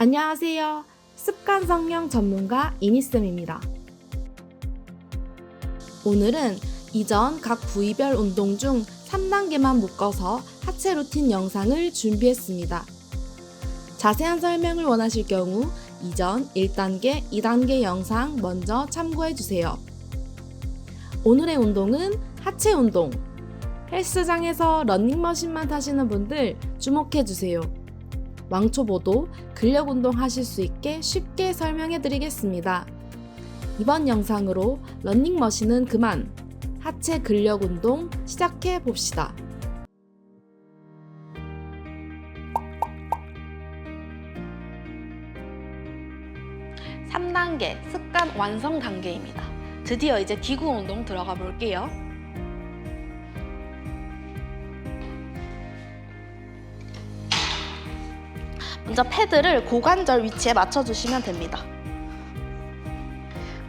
안녕하세요. 습관 성형 전문가 이니쌤입니다. 오늘은 이전 각 부위별 운동 중 3단계만 묶어서 하체 루틴 영상을 준비했습니다. 자세한 설명을 원하실 경우 이전 1단계, 2단계 영상 먼저 참고해주세요. 오늘의 운동은 하체 운동. 헬스장에서 러닝머신만 타시는 분들 주목해주세요. 왕초보도 근력 운동 하실 수 있게 쉽게 설명해 드리겠습니다. 이번 영상으로 러닝머신은 그만, 하체 근력 운동 시작해 봅시다. (3단계) 습관 완성 단계입니다. 드디어 이제 기구 운동 들어가 볼게요. 먼저 패드를 고관절 위치에 맞춰주시면 됩니다.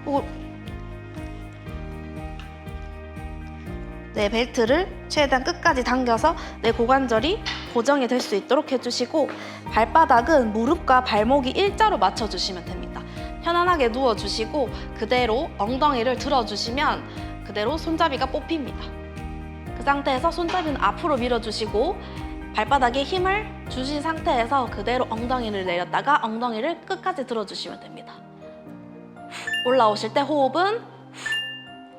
그리고 내 벨트를 최대한 끝까지 당겨서 내 고관절이 고정이 될 수 있도록 해주시고, 발바닥은 무릎과 발목이 일자로 맞춰주시면 됩니다. 편안하게 누워주시고 그대로 엉덩이를 들어주시면 그대로 손잡이가 뽑힙니다. 그 상태에서 손잡이는 앞으로 밀어주시고 발바닥에 힘을 주신 상태에서 그대로 엉덩이를 내렸다가 엉덩이를 끝까지 들어주시면 됩니다. 올라오실 때 호흡은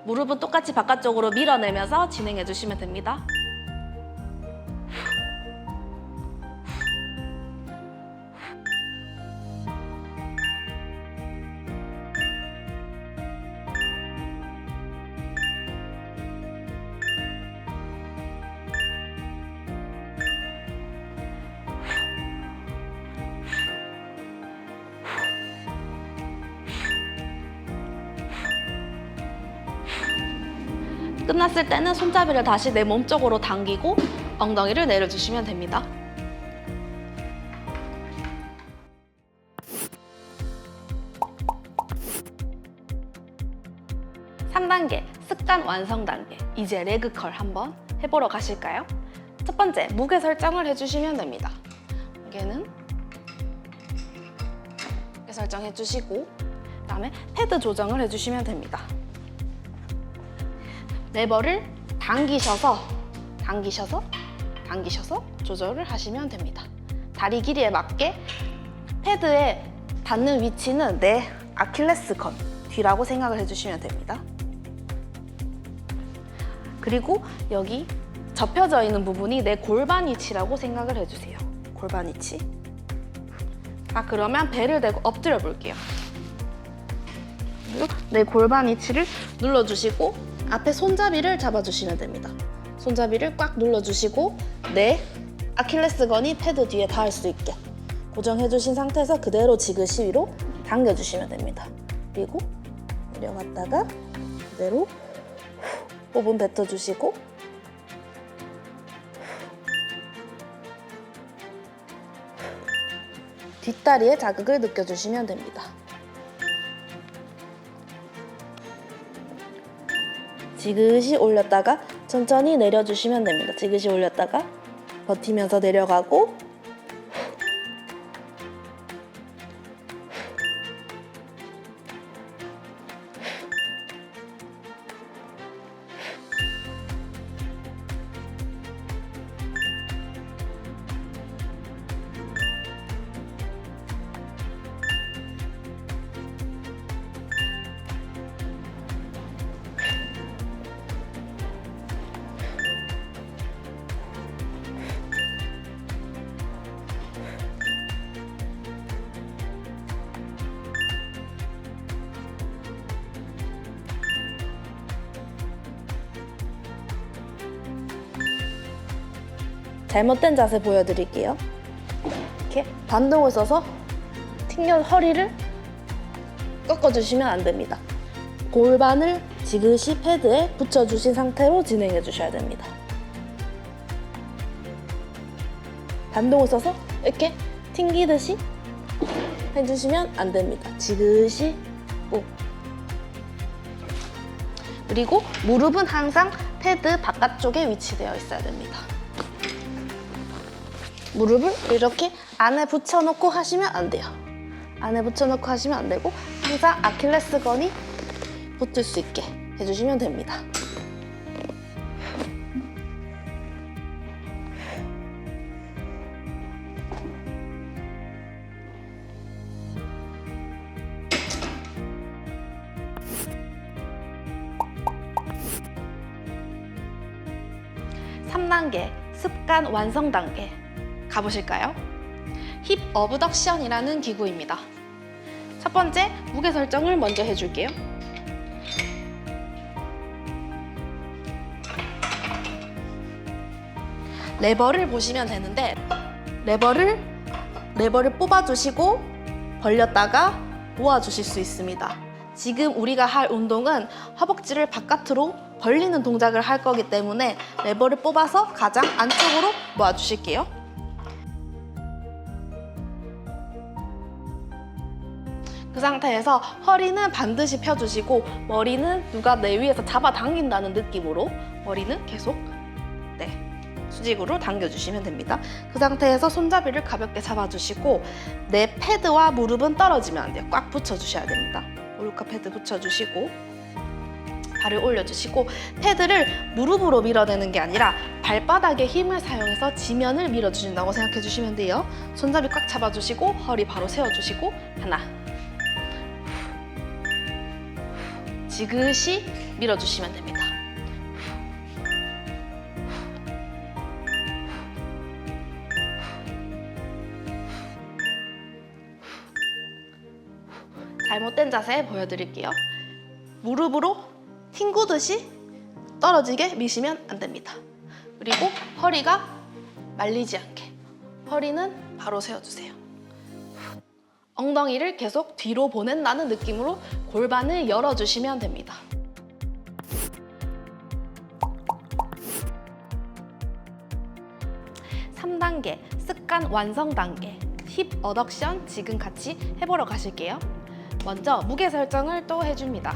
무릎은 똑같이 바깥쪽으로 밀어내면서 진행해 주시면 됩니다. 끝났을 때는 손잡이를 다시 내 몸 쪽으로 당기고 엉덩이를 내려주시면 됩니다. (3단계) 습관 완성 단계. 이제 레그컬 한번 해보러 가실까요? 첫 번째, 무게 설정을 해주시면 됩니다. 무게는 무게 설정해주시고 그다음에 패드 조정을 해주시면 됩니다. 레버를 당기셔서 조절을 하시면 됩니다. 다리 길이에 맞게 패드에 닿는 위치는 내 아킬레스건 뒤라고 생각을 해주시면 됩니다. 그리고 여기 접혀져 있는 부분이 내 골반 위치라고 생각을 해주세요. 골반 위치. 그러면 배를 대고 엎드려 볼게요. 그리고 내 골반 위치를 눌러주시고 앞에 손잡이를 잡아주시면 됩니다. 손잡이를 꽉 눌러주시고 내 아킬레스건이 패드 뒤에 닿을 수 있게 고정해주신 상태에서 그대로 지그시 위로 당겨주시면 됩니다. 그리고 내려갔다가 그대로 호흡 뱉어주시고 뒷다리에 자극을 느껴주시면 됩니다. 지그시 올렸다가 천천히 내려주시면 됩니다. 지그시 올렸다가 버티면서 내려가고 잘못된 자세 보여드릴게요. 이렇게 반동을 써서 허리를 꺾어주시면 안 됩니다. 골반을 지그시 패드에 붙여주신 상태로 진행해 주셔야 됩니다. 반동을 써서 이렇게 튕기듯이 해주시면 안 됩니다. 지그시 꾹. 그리고 무릎은 항상 패드 바깥쪽에 위치되어 있어야 됩니다. 무릎을 이렇게 안에 붙여놓고 하시면 안 돼요. 안에 붙여놓고 하시면 안 되고 항상 아킬레스건이 붙을 수 있게 해주시면 됩니다. (3단계) 습관 완성 단계 가보실까요? 힙 어브덕션이라는 기구입니다. 첫 번째, 무게 설정을 먼저 해줄게요. 레버를 보시면 되는데 레버를 뽑아주시고 벌렸다가 모아주실 수 있습니다. 지금 우리가 할 운동은 허벅지를 바깥으로 벌리는 동작을 할 거기 때문에 레버를 뽑아서 가장 안쪽으로 모아주실게요. 그 상태에서 허리는 반드시 펴주시고 머리는 누가 내 위에서 잡아당긴다는 느낌으로 머리는 계속 수직으로 당겨주시면 됩니다. 그 상태에서 손잡이를 가볍게 잡아주시고 내 패드와 무릎은 떨어지면 안 돼요. 꽉 붙여주셔야 됩니다. 무릎과 패드 붙여주시고 발을 올려주시고 패드를 무릎으로 밀어내는 게 아니라 발바닥에 힘을 사용해서 지면을 밀어주신다고 생각해 주시면 돼요. 손잡이 꽉 잡아주시고 허리 바로 세워주시고 하나 지그시 밀어주시면 됩니다. 잘못된 자세 보여드릴게요. 무릎으로 튕구듯이 떨어지게 미시면 안 됩니다. 그리고 허리가 말리지 않게 허리는 바로 세워주세요. 엉덩이를 계속 뒤로 보낸다는 느낌으로 골반을 열어주시면 됩니다. (3단계) 습관 완성 단계 힙 어덕션 지금 같이 해보러 가실게요. 먼저 무게 설정을 또 해줍니다.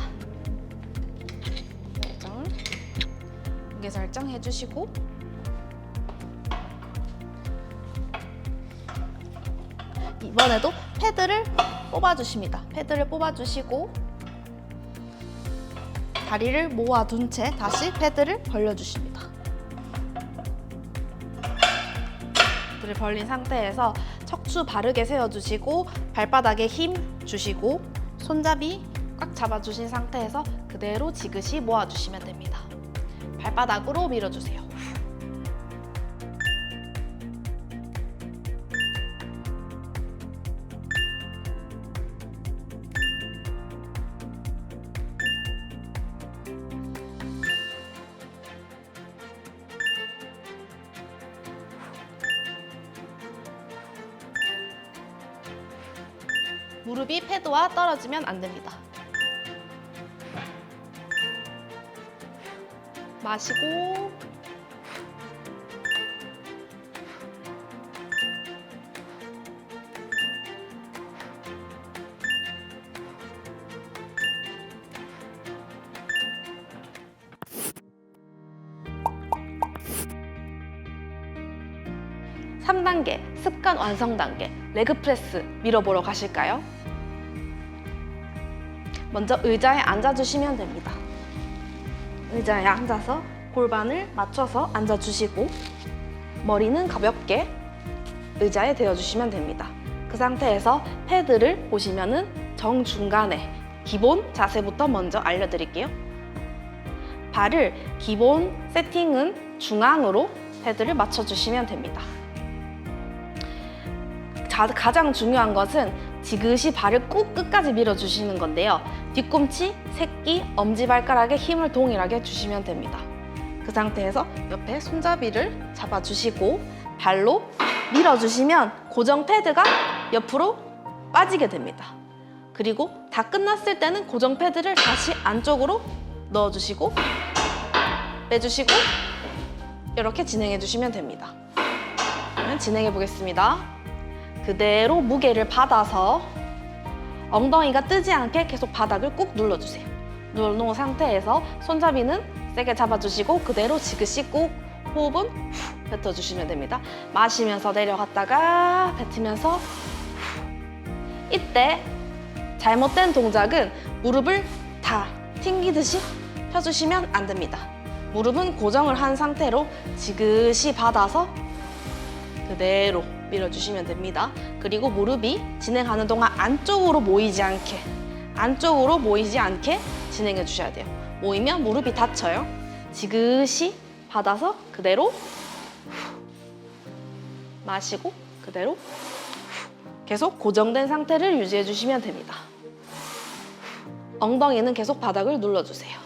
무게 설정 해주시고 이번에도 패드를 뽑아주십니다. 패드를 뽑아주시고 다리를 모아둔 채 다시 패드를 벌려주십니다. 패드를 벌린 상태에서 척추 바르게 세워주시고 발바닥에 힘 주시고 손잡이 꽉 잡아주신 상태에서 그대로 지그시 모아주시면 됩니다. 발바닥으로 밀어주세요. 무릎이 패드와 떨어지면 안 됩니다. 마시고 (3단계) 습관 완성 단계 레그 프레스 밀어보러 가실까요? 먼저 의자에 앉아주시면 됩니다. 의자에 앉아서 골반을 맞춰서 앉아주시고 머리는 가볍게 의자에 대어주시면 됩니다. 그 상태에서 패드를 보시면은 정중간에 기본 자세부터 먼저 알려드릴게요. 발을 기본 세팅은 중앙으로 패드를 맞춰주시면 됩니다. 가장 중요한 것은 지그시 발을 꾹 끝까지 밀어주시는 건데요. 뒤꿈치, 새끼, 엄지발가락에 힘을 동일하게 주시면 됩니다. 그 상태에서 옆에 손잡이를 잡아주시고 발로 밀어주시면 고정 패드가 옆으로 빠지게 됩니다. 그리고 다 끝났을 때는 고정 패드를 다시 안쪽으로 넣어주시고 빼주시고 이렇게 진행해 주시면 됩니다. 그러면 진행해 보겠습니다. 그대로 무게를 받아서 엉덩이가 뜨지 않게 계속 바닥을 꾹 눌러주세요. 눌러놓은 상태에서 손잡이는 세게 잡아주시고 그대로 지그시 꾹 호흡은 후 뱉어주시면 됩니다. 마시면서 내려갔다가 뱉으면서 후. 이때 잘못된 동작은 무릎을 다 튕기듯이 펴주시면 안 됩니다. 무릎은 고정을 한 상태로 지그시 받아서 그대로 밀어주시면 됩니다. 그리고 무릎이 진행하는 동안 안쪽으로 모이지 않게 진행해 주셔야 돼요. 모이면 무릎이 다쳐요. 지그시 받아서 그대로 마시고 그대로 계속 고정된 상태를 유지해 주시면 됩니다. 엉덩이는 계속 바닥을 눌러주세요.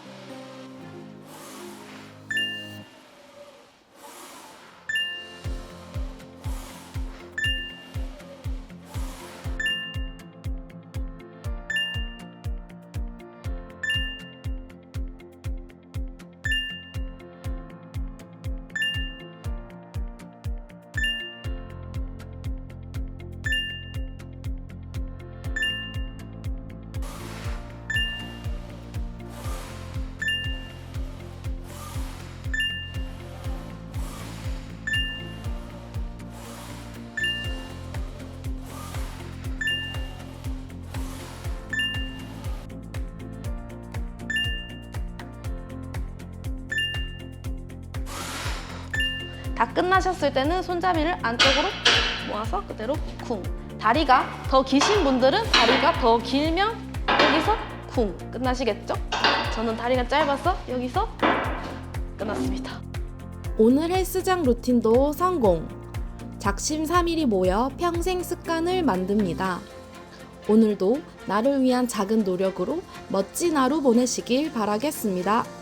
다 끝나셨을 때는 손잡이를 안쪽으로 모아서 그대로 쿵. 다리가 더 기신 분들은 다리가 더 길면 여기서 쿵. 끝나시겠죠? 저는 다리가 짧아서 여기서 끝났습니다. 오늘 헬스장 루틴도 성공! 작심삼일이 모여 평생 습관을 만듭니다. 오늘도 나를 위한 작은 노력으로 멋진 하루 보내시길 바라겠습니다.